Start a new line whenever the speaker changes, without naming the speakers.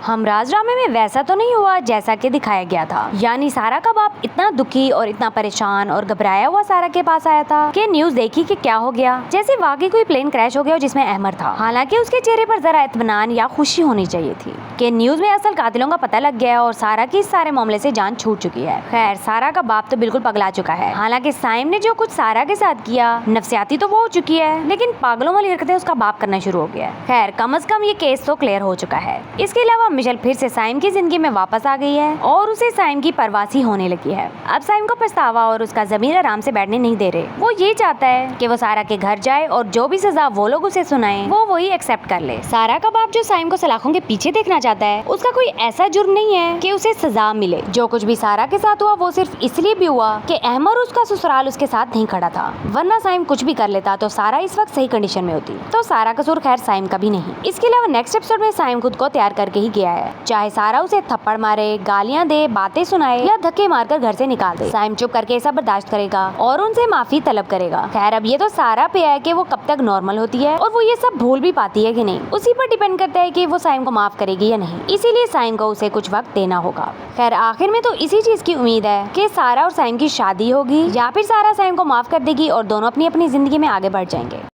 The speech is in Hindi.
हमराज ड्रामे में वैसा तो नहीं हुआ जैसा कि दिखाया गया था। यानी सारा का बाप इतना दुखी और इतना परेशान और घबराया हुआ सारा के पास आया था कि न्यूज देखी कि क्या हो गया, जैसे वाकई कोई प्लेन क्रैश हो गया जिसमें अहमर था। हालांकि उसके चेहरे पर जरा इत्मीनान या खुशी होनी चाहिए थी कि न्यूज में असल कातिलों का पता लग गया और सारा की इस सारे मामले से जान छूट चुकी है। खैर, सारा का बाप तो बिल्कुल पगला चुका है। हालांकि साइम ने जो कुछ सारा के साथ किया, नफसियाती तो वो हो चुकी है, लेकिन पागलों वाली हरकतें उसका बाप करना शुरू हो गया। खैर, कम से कम ये केस तो क्लियर हो चुका है। इसके अलावा मिशेल फिर से साइम की जिंदगी में वापस आ गई है और उसे साइम की परवासी होने लगी है। अब साइम को पछतावा और उसका ज़मीर आराम से बैठने नहीं दे रहे। वो ये चाहता है कि वो सारा के घर जाए और जो भी सजा वो लोग उसे सुनाएं, वो वही एक्सेप्ट कर ले। सारा का बाप जो साइम को सलाखों के पीछे देखना चाहता है, उसका कोई ऐसा जुर्म नहीं है कि उसे सजा मिले। जो कुछ भी सारा के साथ हुआ वो सिर्फ इसलिए भी हुआ कि अहमर उसका ससुराल उसके साथ नहीं खड़ा था, वरना साइम कुछ भी कर लेता तो सारा इस वक्त सही कंडीशन में होती। तो सारा कसूर खैर साइम का भी नहीं। इसके अलावा नेक्स्ट एपिसोड में साइम खुद को तैयार करके ही गया है, चाहे सारा उसे थप्पड़ मारे, गालियां दे, बातें सुनाए या धक्के मारकर घर से निकाल दे, साइम चुप करके सब बर्दाश्त करेगा और उनसे माफी तलब करेगा। खैर, अब ये तो सारा पे है कि वो कब तक नॉर्मल होती है और वो ये सब भूल भी पाती है कि नहीं, उसी पर डिपेंड करता है कि वो साइम को माफ करेगी या नहीं। इसीलिए साइम को उसे कुछ वक्त देना होगा। खैर, आखिर में तो इसी चीज की उम्मीद है कि सारा और साइम की शादी होगी या फिर सारा साइम को माफ कर देगी और दोनों अपनी अपनी जिंदगी में आगे बढ़ जाएंगे।